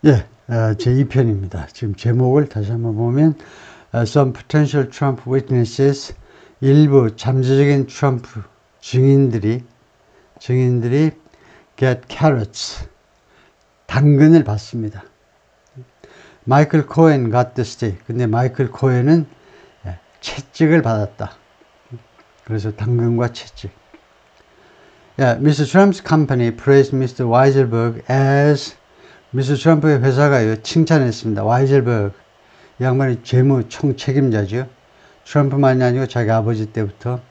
예, 제2편입니다. 지금 제목을 다시 한번 보면 Some potential Trump witnesses, 일부 잠재적인 트럼프 증인들이 get carrots, 당근을 받습니다. 마이클 코엔 got the stick. 근데 마이클 코엔은 채찍을 받았다. 그래서 당근과 채찍. Mr. Trump's company praised Mr. Weisselberg as 미스 트럼프의 회사가요, 칭찬했습니다. 와이젤버그, 이 양반이 재무 총책임자죠. 트럼프만이 아니고 자기 아버지 때부터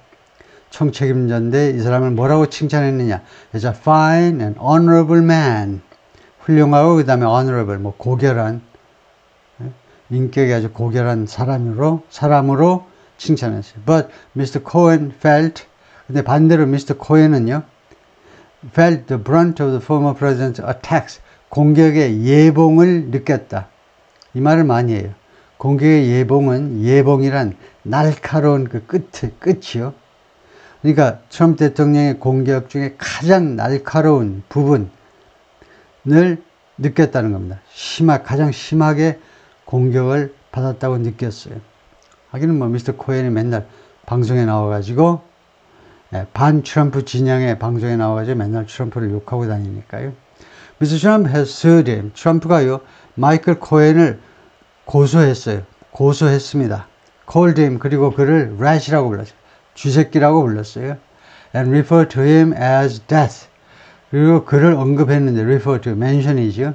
총책임자인데 이 사람을 뭐라고 칭찬했느냐. He's a fine and honorable man. 훌륭하고 그 다음에 honorable, 뭐 고결한, 인격이 아주 고결한 사람으로 칭찬했어요. But Mr. Cohen felt, 근데 반대로 Mr. Cohen은요, felt the brunt of the former president's attacks. 공격의 예봉을 느꼈다. 이 말을 많이 해요. 공격의 예봉은, 예봉이란 날카로운 그 끝이요. 그러니까 트럼프 대통령의 공격 중에 가장 날카로운 부분을 느꼈다는 겁니다. 가장 심하게 공격을 받았다고 느꼈어요. 하기는 뭐 미스터 코엔이 맨날 방송에 나와가지고 반 트럼프 진영의 방송에 나와가지고 맨날 트럼프를 욕하고 다니니까요. Mr. Trump has sued him. 트럼프가요, 마이클 코엔을 고소했습니다. Called him, 그리고 그를 rat이라고 불렀어요. 쥐새끼라고 불렀어요. And referred to him as death. 그리고 그를 언급했는데, refer to, mention이죠.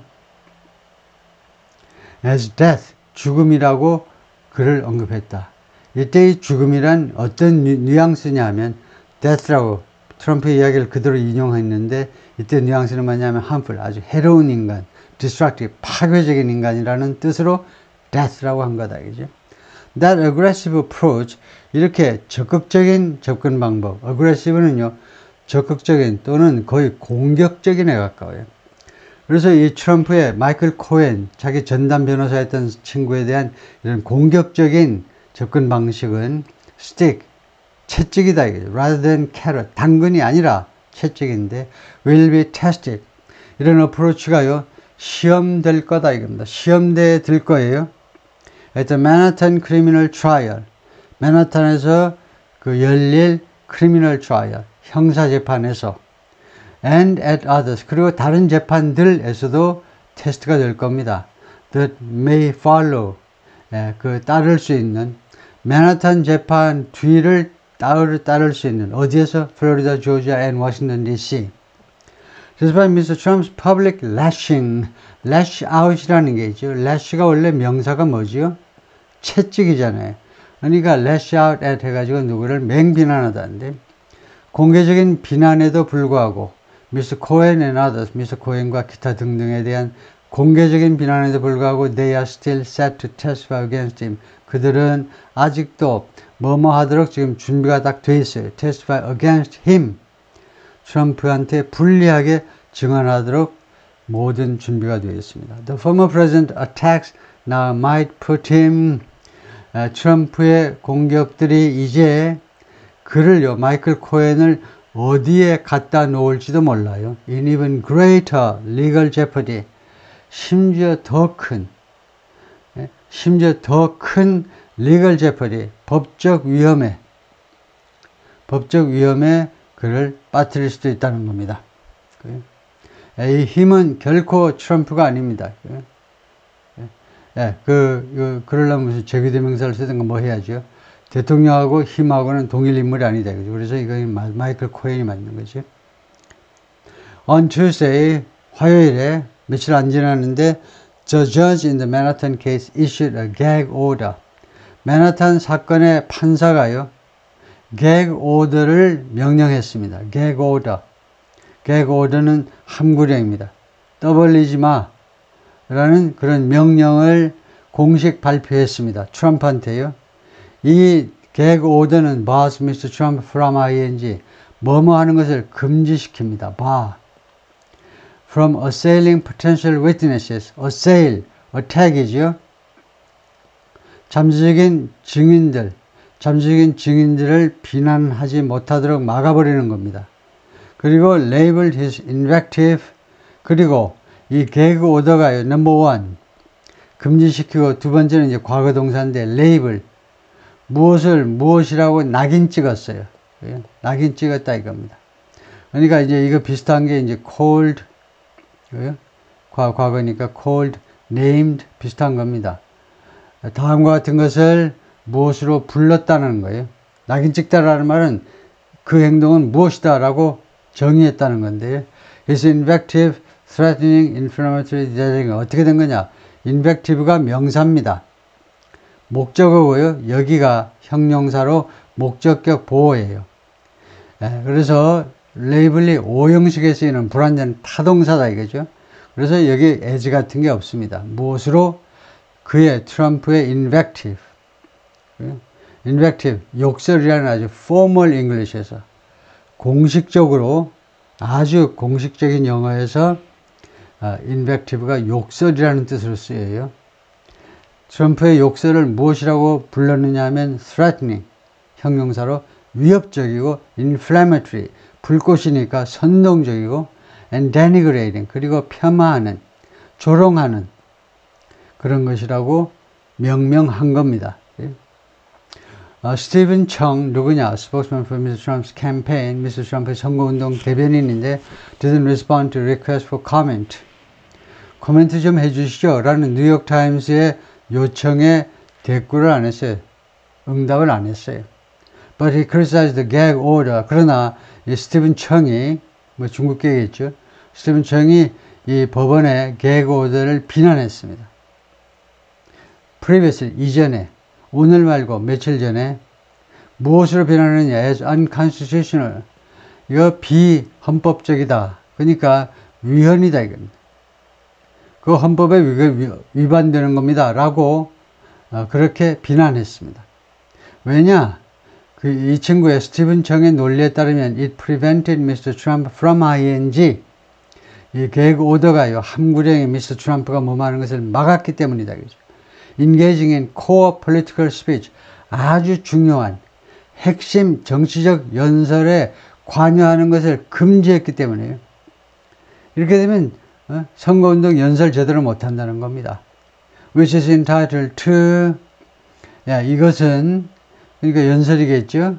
as death, 죽음이라고 그를 언급했다. 이때의 죽음이란 어떤 뉘앙스냐 하면, death라고 트럼프의 이야기를 그대로 인용했는데 이때 뉘앙스는 뭐냐면 harmful, 아주 해로운 인간, destructive, 파괴적인 인간이라는 뜻으로 death라고 한 거다. 그죠? That aggressive approach, 이렇게 적극적인 접근 방법, aggressive는요, 적극적인 또는 거의 공격적인에 가까워요. 그래서 이 트럼프의 마이클 코엔, 자기 전담 변호사였던 친구에 대한 이런 공격적인 접근 방식은 stick, 채찍이다. rather than carrot, 당근이 아니라 채찍인데 will be tested. 이런 어프로치가요, 시험될 거다 이겁니다. 시험대에 들 거예요. At the Manhattan Criminal Trial, 맨하탄에서 그 열릴 Criminal Trial, 형사재판에서 and at others, 그리고 다른 재판들에서도 테스트가 될 겁니다. That may follow, 그 따를 수 있는 맨하탄 재판 뒤를 따를 수 있는 어디에서? 플로리다, 조지아, and 워싱턴 DC. Despite Mr. Trump's public lashing, lash out이라는 게 있죠. lash가 원래 명사가 뭐지요? 채찍이잖아요. 그러니까 lash out at 해가지고 누구를 맹비난하다는데 공개적인 비난에도 불구하고 Mr. Cohen and others, Mr. Cohen과 기타 등등에 대한 공개적인 비난에도 불구하고 they are still set to testify against him. 그들은 아직도 뭐뭐 하도록 지금 준비가 딱 돼 있어요. testify against him. 트럼프한테 불리하게 증언하도록 모든 준비가 되어 있습니다. The former president attacks now might put him, 트럼프의 공격들이 이제 그를요, 마이클 코엔을 어디에 갖다 놓을지도 몰라요. In even greater legal jeopardy. 심지어 더 큰 legal jeopardy, 법적 위험에 그를 빠뜨릴 수도 있다는 겁니다. 이 힘은 결코 트럼프가 아닙니다. 그러려면 무슨 제기대명사를 쓰든가 뭐 해야죠. 대통령하고 힘하고는 동일 인물이 아니다. 그래서 이건 마이클 코엔이 맞는 거죠. On Tuesday, 화요일에 며칠 안 지났는데 The judge in the Manhattan case issued a gag order. 맨하탄 사건의 판사가요, gag order를 명령했습니다. gag order. gag order는 함구령입니다. 떠벌리지 마 라는 그런 명령을 공식 발표했습니다. 트럼프한테요. 이 gag order는 bars Mr. Trump from ing, 뭐뭐 하는 것을 금지시킵니다. bar. From assailing potential witnesses. assail, attack이죠. 잠재적인 증인들을 비난하지 못하도록 막아버리는 겁니다. 그리고 labeled his invective, 그리고 이 gag order가요. 넘버 원. 금지시키고 두 번째는 이제 과거 동사인데 레이블. 무엇이라고 낙인 찍었어요. 낙인 찍었다 이겁니다. 그러니까 이제 이거 비슷한 게 이제 called, 과거니까 called, named 비슷한 겁니다. 다음과 같은 것을 무엇으로 불렀다는 거예요. 낙인 찍다라는 말은 그 행동은 무엇이다 라고 정의했다는 건데요. His invective, threatening, inflammatory, design 어떻게 된 거냐? invective가 명사입니다. 목적어고요. 여기가 형용사로 목적격 보호예요. 그래서 레이블이 오형식에 쓰이는 불완전 타동사다 이거죠. 그래서 여기 as 같은 게 없습니다. 무엇으로? 그의 트럼프의 invective. invective, 욕설이라는 아주 formal English에서 공식적으로 아주 공식적인 영어에서 invective가 욕설이라는 뜻으로 쓰여요. 트럼프의 욕설을 무엇이라고 불렀느냐 하면 threatening, 형용사로 위협적이고 inflammatory, 불꽃이니까 선동적이고 and denigrating, 그리고 폄하하는, 조롱하는 그런 것이라고 명명한 겁니다. 스티븐 청, 누구냐? spokesman for Mr. Trump's campaign, Mr. Trump의 선거운동 대변인인데 didn't respond to request for comment. 코멘트 좀 해주시죠 라는 뉴욕타임스의 요청에 대꾸를 안 했어요. 응답을 안 했어요. But he criticized the gag order. 그러나 이 스티븐 청이, 뭐 중국계겠죠. 스티븐 청이 이 법원의 gag order를 비난했습니다. Previously, 이전에, 오늘 말고 며칠 전에 무엇으로 비난하느냐? As unconstitutional. 이거 비헌법적이다. 그러니까 위헌이다 이겁니다. 그 헌법에 위반되는 겁니다. 라고 그렇게 비난했습니다. 왜냐? 이 친구의 스티븐 청의 논리에 따르면 it prevented Mr. Trump from ing. 이 계획 오더가요. 함구령에 Mr. 트럼프가 뭐하는 것을 막았기 때문이다. 그죠? Engaging in core political speech. 아주 중요한 핵심 정치적 연설에 관여하는 것을 금지했기 때문이에요. 이렇게 되면 선거운동 연설 제대로 못한다는 겁니다. Which is entitled to, 이것은, 그러니까 연설이겠죠?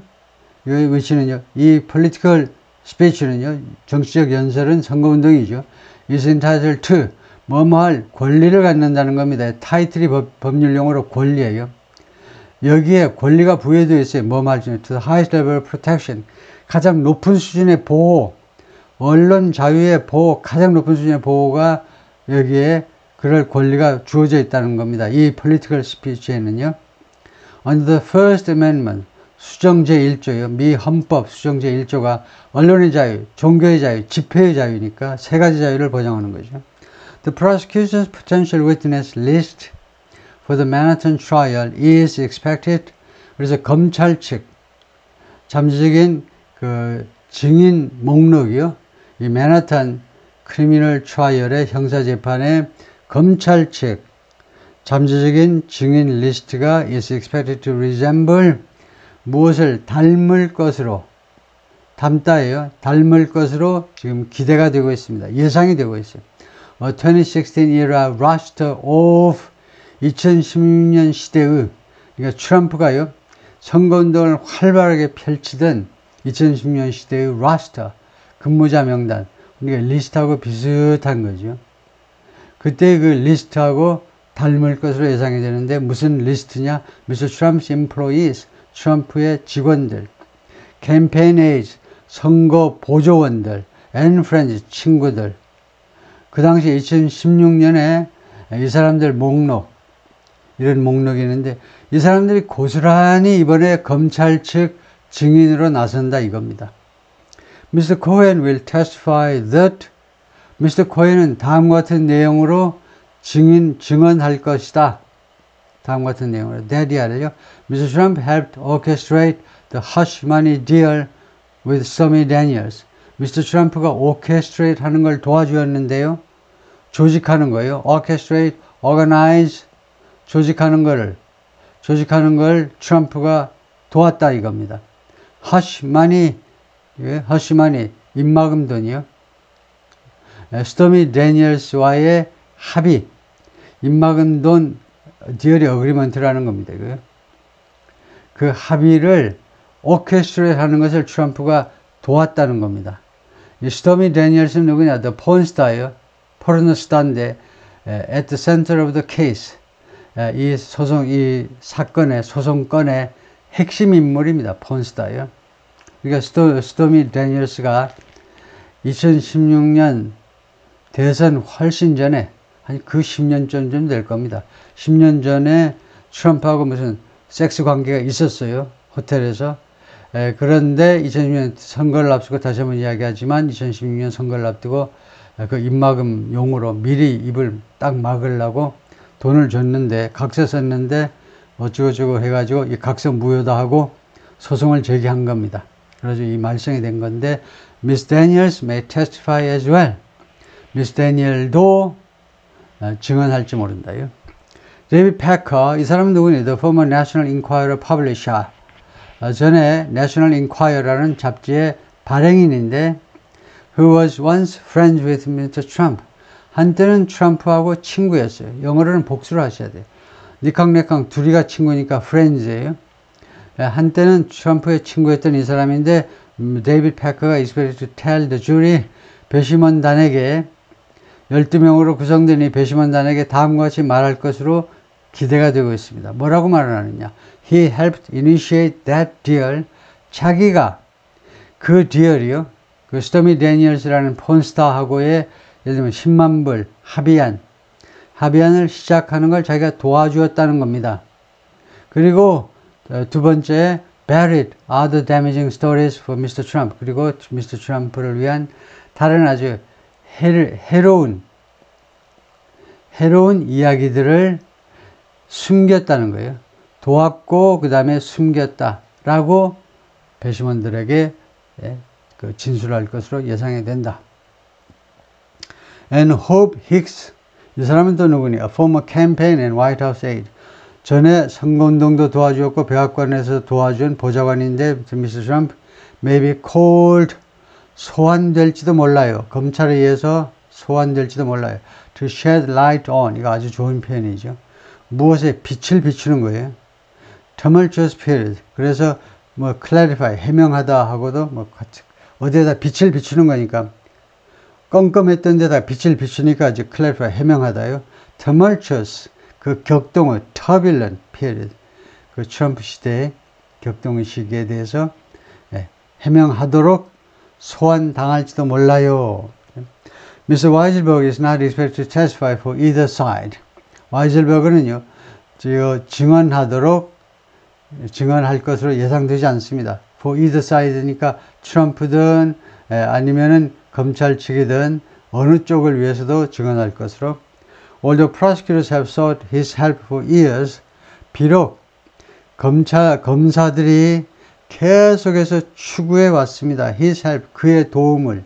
which는요, 이 political speech는요, 정치적 연설은 선거운동이죠. is entitled to, 뭐뭐할 권리를 갖는다는 겁니다. 타이틀이 법률용어로 권리예요. 여기에 권리가 부여되어 있어요. 뭐뭐할 중에 to the highest level of protection, 가장 높은 수준의 보호, 언론 자유의 보호, 가장 높은 수준의 보호가 여기에 그럴 권리가 주어져 있다는 겁니다. 이 political speech에는요. Under the First Amendment, 수정 제1조요. 미 헌법 수정 제1조가 언론의 자유, 종교의 자유, 집회의 자유니까 세 가지 자유를 보장하는 거죠. The prosecution's potential witness list for the Manhattan trial is expected. 그래서 검찰 측 잠재적인 그 증인 목록이요. 이 맨하탄 크리미널 트라이얼의 형사재판에 검찰 측 잠재적인 증인 리스트가 is expected to resemble 무엇을 닮을 것으로 닮다예요. 닮을 것으로 지금 기대가 되고 있습니다. 예상이 되고 있어요. 2016 era roster of 2016년 시대의 그러니까 트럼프가요. 선거운동을 활발하게 펼치던 2016년 시대의 roster 근무자 명단, 그러니까 리스트하고 비슷한 거죠. 그때 그 리스트하고 닮을 것으로 예상이 되는데 무슨 리스트냐? Mr. Trump's employees, 트럼프의 직원들, campaign aides, 선거 보조원들, and friends, 친구들. 그 당시 2016년에 이 사람들 목록, 이런 목록이 있는데 이 사람들이 고스란히 이번에 검찰 측 증인으로 나선다 이겁니다. Mr. Cohen will testify that Mr. Cohen은 다음과 같은 내용으로 증언할 것이다. 다음과 같은 내용으로. 대디아를요. Mr. Trump helped orchestrate the hush money deal with Stormy Daniels. Mr. 트럼프가 orchestrate 하는 걸 도와주었는데요. 조직하는 거예요. orchestrate, organize, 조직하는 걸 트럼프가 도왔다 이겁니다. hush money, hush money, 입막음 돈이요. 스토미 데니얼스와의 합의, 입막음 돈 디얼이 어그리먼트라는 겁니다. 그 합의를 오케스트레이트 하는 것을 트럼프가 도왔다는 겁니다. 이 스토미 데니얼스는 누구냐? The pornstar예요. 포르노스타인데 at the center of the case. 이 사건의 소송건의 핵심 인물입니다. 폰스타예요. 그러니까 스토미 데니얼스가 2016년 대선 훨씬 전에 한 그 10년 전쯤 될 겁니다. 10년 전에 트럼프하고 무슨 섹스 관계가 있었어요. 호텔에서. 그런데 2016년 선거를 앞두고 다시 한번 이야기하지만 2016년 선거를 앞두고 그 입막음 용으로 미리 입을 딱 막으려고 돈을 줬는데 각서 썼는데 어쩌고저쩌고 해가지고 이 각서 무효다 하고 소송을 제기한 겁니다. 그래서 이 말썽이 된 건데 Miss Daniels may testify as well. 미스 데니얼도 증언할지 모른다요. 데이비드 패커, 이 사람은 누구니? The former National Enquirer publisher. 전에 National Enquirer라는 잡지의 발행인인데 who was once friends with Mr. Trump. 한때는 트럼프하고 친구였어요. 영어로는 복수를 하셔야 돼요. 니캉네캉 둘이가 친구니까 friends예요. 한때는 트럼프의 친구였던 이 사람인데 데이비드 패커가 expected to tell the jury 배심원단에게 12명으로 구성된 이 배심원단에게 다음과 같이 말할 것으로 기대가 되고 있습니다. 뭐라고 말을 하느냐? He helped initiate that deal. 자기가 그 디얼이요. 그 스토미 데니얼스라는 폰스타하고의 예를 들면 10만 불 합의안을 시작하는 걸 자기가 도와주었다는 겁니다. 그리고 두 번째, buried other damaging stories for Mr. Trump. 그리고 Mr. Trump를 위한 다른 아주 해로운 이야기들을 숨겼다는 거예요. 도왔고 그 다음에 숨겼다라고 배심원들에게 진술할 것으로 예상이 된다. And Hope Hicks, 이 사람은 또 누구니? A former campaign and White House aide. 전에 선거운동도 도와주었고 백악관에서 도와준 보좌관인데 Mr. Trump may be called, 소환될지도 몰라요. 검찰에 의해서 소환될지도 몰라요. To shed light on, 이거 아주 좋은 표현이죠. 무엇에 빛을 비추는 거예요. tumultuous period. 그래서 뭐 clarify, 해명하다 하고도 뭐 어디에다 빛을 비추는 거니까 껌껌했던 데다 빛을 비추니까 아주 clarify, 해명하다요. tumultuous, 그 격동의 turbulent period. 그 트럼프 시대의 격동의 시기에 대해서 해명하도록 소환당할지도 몰라요. Mr. Weisselberg is not expected to testify for either side. 와이즐버그는요, 증언할 것으로 예상되지 않습니다. For either side니까 트럼프든 아니면은 검찰 측이든 어느 쪽을 위해서도 증언할 것으로. Although prosecutors have sought his help for years, 비록 검사들이 계속해서 추구해 왔습니다. His help, 그의 도움을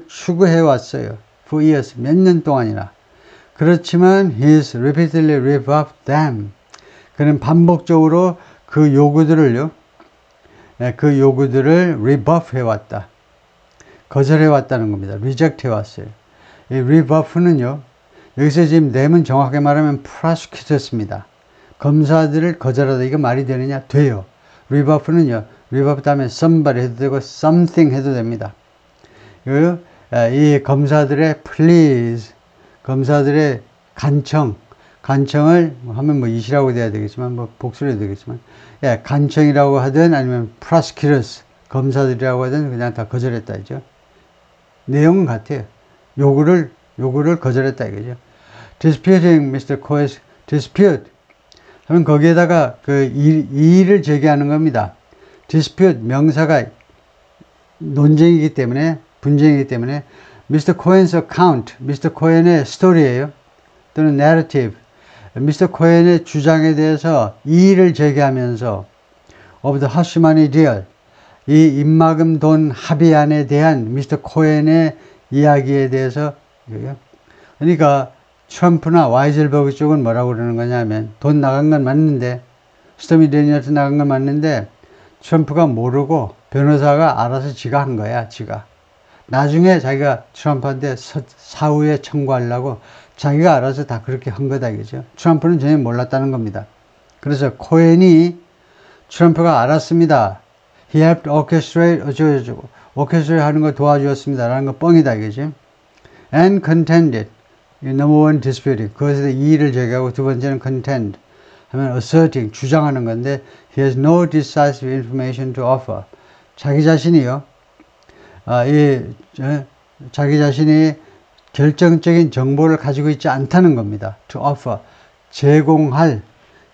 추구해 왔어요. For years, 몇 년 동안이나. 그렇지만 he's repeatedly rebuffed them. 그는 반복적으로 그 요구들을 rebuff 해왔다. 거절해왔다는 겁니다. reject 해왔어요. 이 rebuff는요, 여기서 지금 내면 정확하게 말하면 prosecutors입니다. 검사들을 거절하다. 이거 말이 되느냐? 돼요. rebuff는요, rebuff 다음에 somebody 해도 되고 something 해도 됩니다. 이 검사들의 please, 검사들의 간청을 하면 뭐 이시라고 돼야 되겠지만 뭐 복수로 해야 되겠지만 간청이라고 하든 아니면 prosecutors, 검사들이라고 하든 그냥 다 거절했다 이죠. 내용은 같아요. 요구를 거절했다 이거죠. disputing Mr. Cohen's dispute 하면 거기에다가 그 이의를 제기하는 겁니다. dispute 명사가 논쟁이기 때문에, 분쟁이기 때문에 Mr. Cohen's account, Mr. Cohen의 스토리예요. 또는 narrative, Mr. Cohen의 주장에 대해서 이의를 제기하면서 of the hush money deal, 이 입막음 돈 합의안에 대한 Mr. Cohen의 이야기에 대해서. 그러니까 트럼프나 와이즐버그 쪽은 뭐라고 그러는 거냐면 돈 나간 건 맞는데, 스토미 데니얼스 나간 건 맞는데 트럼프가 모르고 변호사가 알아서 지가 한 거야. 지가 나중에 자기가 트럼프한테 사후에 청구하려고 자기가 알아서 다 그렇게 한 거다 이거죠. 트럼프는 전혀 몰랐다는 겁니다. 그래서 코엔이 트럼프가 알았습니다. He helped orchestrate 어쩌고저쩌고 orchestrate 하는 거 도와주었습니다. 라는 거 뻥이다 이거지. And contended. number one disputing. 그것에 이의를 제기하고 두 번째는 contend. 하면 asserting. 주장하는 건데 he has no decisive information to offer. 자기 자신이요. 자기 자신이 결정적인 정보를 가지고 있지 않다는 겁니다. to offer. 제공할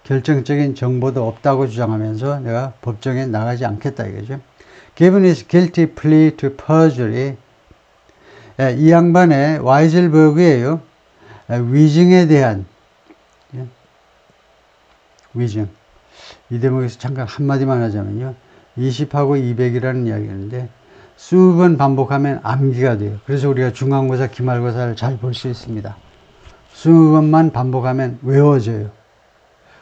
결정적인 정보도 없다고 주장하면서 내가 법정에 나가지 않겠다 이거죠. Given his guilty plea to perjury. 이 양반의 와이즐버그예요. 위증에 대한 위증. 이 대목에서 잠깐 한마디만 하자면요. 20하고 200이라는 이야기인데 수십 번 반복하면 암기가 돼요. 그래서 우리가 중간고사, 기말고사를 잘 볼 수 있습니다. 20번만 반복하면 외워져요.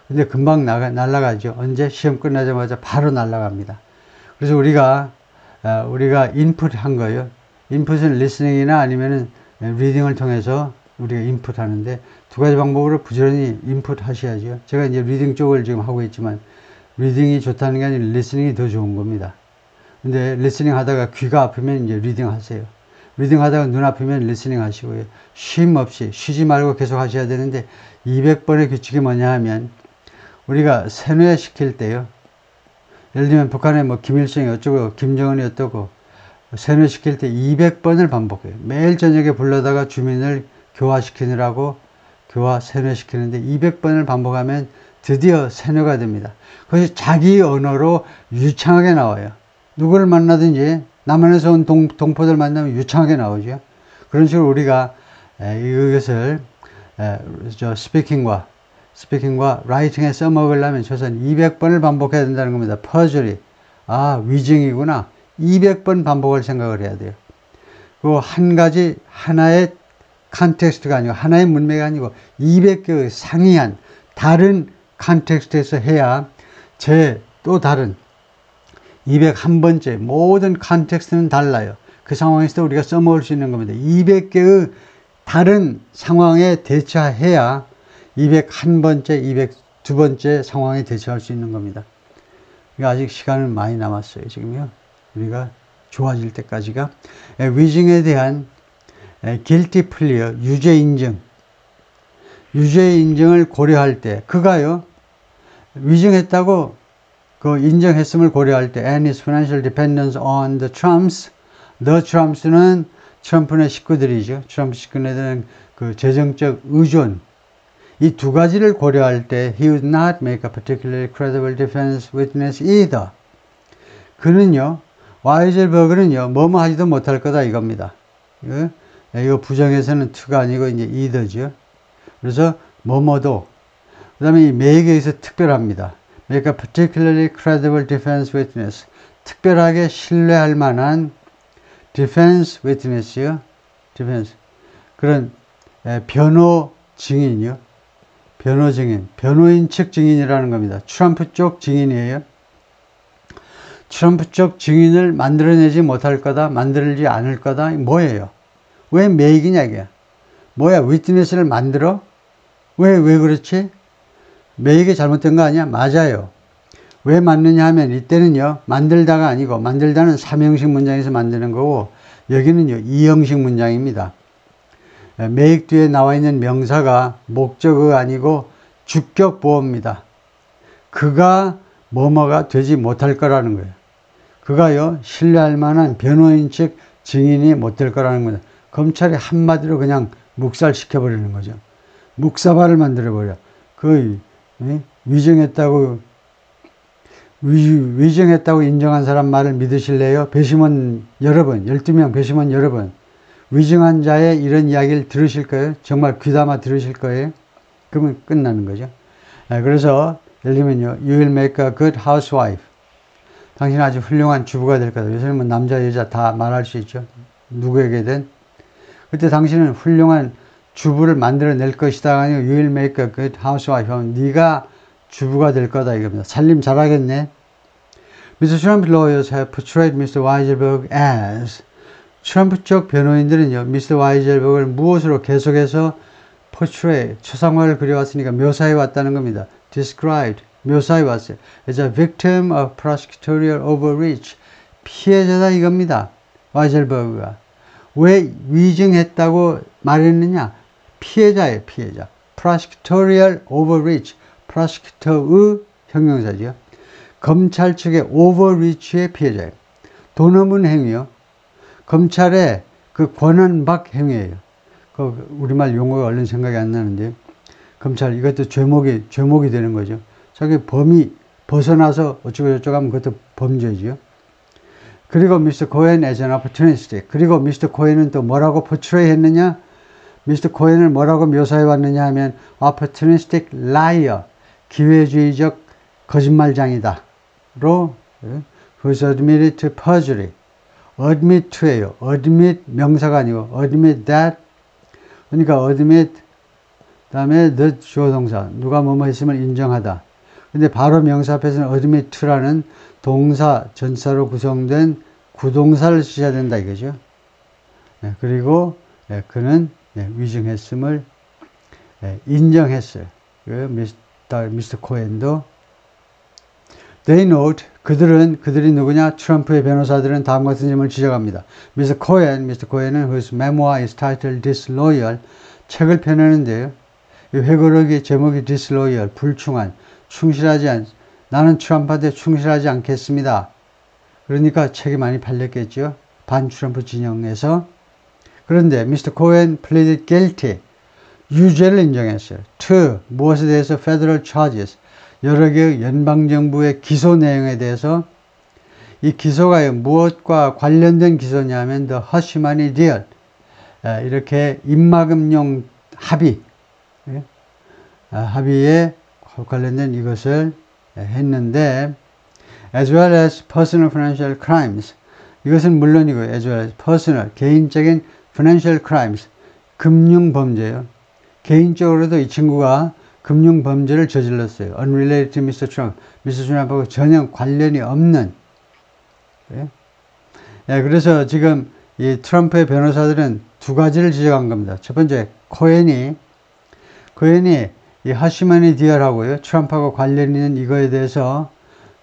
근데 금방 날아가죠. 언제? 시험 끝나자마자 바로 날아갑니다. 그래서 우리가 인풋한 거예요. 인풋은 리스닝이나 아니면은 리딩을 통해서 우리가 인풋 하는데 두 가지 방법으로 부지런히 인풋 하셔야죠. 제가 이제 리딩 쪽을 지금 하고 있지만 리딩이 좋다는 게 아니라 리스닝이 더 좋은 겁니다. 근데 리스닝 하다가 귀가 아프면 이제 리딩 하세요. 리딩 하다가 눈 아프면 리스닝 하시고요. 쉼 없이 쉬지 말고 계속 하셔야 되는데 200번의 규칙이 뭐냐 하면 우리가 세뇌시킬 때요. 예를 들면 북한에 뭐 김일성이 어쩌고 김정은이 어떠고 세뇌시킬 때 200번을 반복해요. 매일 저녁에 불러다가 주민을 교화시키느라고 세뇌시키는데 200번을 반복하면 드디어 세뇌가 됩니다. 그것이 자기 언어로 유창하게 나와요. 누구를 만나든지 남한에서 온 동포들 만나면 유창하게 나오죠. 그런 식으로 우리가 이것을 스피킹과 라이팅에 써먹으려면 최소한 200번을 반복해야 된다는 겁니다. 퍼즐이 위증이구나. 200번 반복할 생각을 해야 돼요. 그 한 가지 하나의 컨텍스트가 아니고 하나의 문맥이 아니고 200개의 상이한 다른 컨텍스트에서 해야 또 다른 201번째 모든 컨텍스트는 달라요. 그 상황에서 우리가 써먹을 수 있는 겁니다. 200개의 다른 상황에 대처해야 201번째, 202번째 상황에 대처할 수 있는 겁니다. 아직 시간은 많이 남았어요. 지금요. 우리가 좋아질 때까지가. 위증에 대한 guilty plea, 유죄 인정을 고려할 때 그가요. 위증했다고 그 인정했음을 고려할 때 and his financial dependence on the Trumps. The Trumps는 트럼프의 식구들이죠. 트럼프 식구들은 그 재정적 의존. 이 두 가지를 고려할 때 he would not make a particularly credible defense witness either. 그는요. 와이즐버그는요. 뭐뭐 하지도 못할 거다 이겁니다. 이거 부정에서는 to가 아니고 이제 either죠. 그래서 뭐뭐도 그 다음에 이 매개에서 특별합니다. make a particularly credible defense witness. 특별하게 신뢰할 만한 defense witness요. defense. 그런 변호 증인이요. 변호 증인. 변호인 측 증인이라는 겁니다. 트럼프 쪽 증인이에요. 트럼프 쪽 증인을 만들어내지 못할 거다. 만들지 않을 거다. 뭐예요? 왜 메이크냐 이게? 뭐야? 위트니스를 만들어? 왜 그렇지? 메이크가 잘못된 거 아니야? 맞아요. 왜 맞느냐 하면 이때는요. 만들다가 아니고 만들다는 3형식 문장에서 만드는 거고 여기는요. 2형식 문장입니다. 메이크 뒤에 나와 있는 명사가 목적어가 아니고 주격 보어입니다. 그가 뭐뭐가 되지 못할 거라는 거예요. 그가요. 신뢰할 만한 변호인 측 증인이 못 될 거라는 겁니다. 검찰이 한마디로 그냥 묵살시켜버리는 거죠. 묵사발을 만들어버려. 위증했다고 인정한 사람 말을 믿으실래요? 배심원 여러분, 12명 배심원 여러분. 위증한 자의 이런 이야기를 들으실 거예요? 정말 귀담아 들으실 거예요? 그러면 끝나는 거죠. 그래서 예를 들면요. You will make a good housewife. 당신은 아주 훌륭한 주부가 될 거다. 요새는 뭐 남자 여자 다 말할 수 있죠. 누구에게든. 그때 당신은 훌륭한 주부를 만들어낼 것이다. 아니고 You will make a good housewife. 하면 네가 주부가 될 거다 이겁니다. 살림 잘하겠네. Mr. Trump's lawyers have portrayed Mr. Weisselberg as 트럼프 쪽 변호인들은요, 미스터 와이젤버그를 무엇으로 계속해서 portray, 초상화를 그려왔으니까 묘사해 왔다는 겁니다. described, 묘사해 왔어요. as a victim of prosecutorial overreach, 피해자다 이겁니다. 와이젤버그가. 왜 위증했다고 말했느냐? 피해자예요, 피해자. prosecutorial overreach, prosecutor의 형용사죠. 검찰 측의 overreach의 피해자예요. 돈 없는 행위요. 검찰의 그 권한박 행위예요. 그 우리말 용어가 얼른 생각이 안 나는데, 검찰 이것도 죄목이 되는 거죠. 자기 범위 벗어나서 어쩌고저쩌고 하면 그것도 범죄죠. 그리고 미스터 코엔 as an opportunist. 그리고 미스터 코엔은 또 뭐라고 portray 했느냐? 미스터 코엔을 뭐라고 묘사해 왔느냐 하면 opportunistic liar, 기회주의적 거짓말장이다. 로 who's admitted to perjury. admit to예요. admit 명사가 아니고 admit that. 그러니까 admit 다음에 the 주어 동사. 누가 뭐뭐 했으면 인정하다. 근데 바로 명사 앞에서는 admit to라는 동사 전사로 구성된 구동사를 쓰셔야 된다 이거죠. 네, 그리고 네, 그는 위증했음을 인정했어요. 미스터 코엔도 They note, 그들이 누구냐? 트럼프의 변호사들은 다음 같은 점을 지적합니다. 미스터 코엔은 whose memoir is titled Disloyal, 책을 펴내는데요. 이 회고록의 제목이 Disloyal, 불충한, 나는 트럼프한테 충실하지 않겠습니다. 그러니까 책이 많이 팔렸겠죠. 반트럼프 진영에서. 그런데 미스터 코엔 pleaded guilty, 유죄를 인정했어요. to, 무엇에 대해서 federal charges, 여러 개의 연방정부의 기소 내용에 대해서. 이 기소가 무엇과 관련된 기소냐면 the Hashimani deal, 이렇게 입막음용 합의, 합의에 관련된 이것을 했는데 as well as personal financial crimes, 이것은 물론이고 as well as personal, 개인적인 financial crimes, 금융범죄예요. 개인적으로도 이 친구가 금융범죄를 저질렀어요. unrelated to Mr. Trump. 미스터 트럼프하고 전혀 관련이 없는. 그래서 지금 이 트럼프의 변호사들은 두 가지를 지적한 겁니다. 첫 번째, 코엔이 이 하시마니 디얼하고요, 트럼프하고 관련 있는 이거에 대해서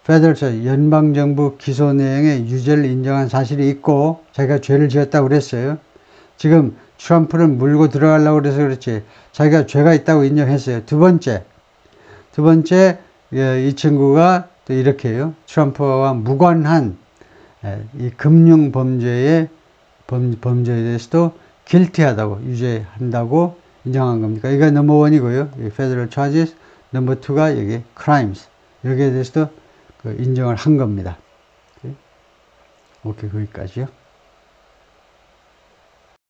페더럴 연방정부 기소 내용의 유죄를 인정한 사실이 있고 자기가 죄를 지었다고 그랬어요. 지금 트럼프를 물고 들어가려고 그래서 그렇지 자기가 죄가 있다고 인정했어요. 두 번째 이 친구가 또 이렇게 해요. 트럼프와 무관한 이 금융 범죄에 대해서도 guilty하다고, 유죄한다고 인정한 겁니까? 이게 넘버 1이고요. federal charges. 넘버 2가 여기 crimes. 여기에 대해서도 인정을 한 겁니다. 오케이, 거기까지요.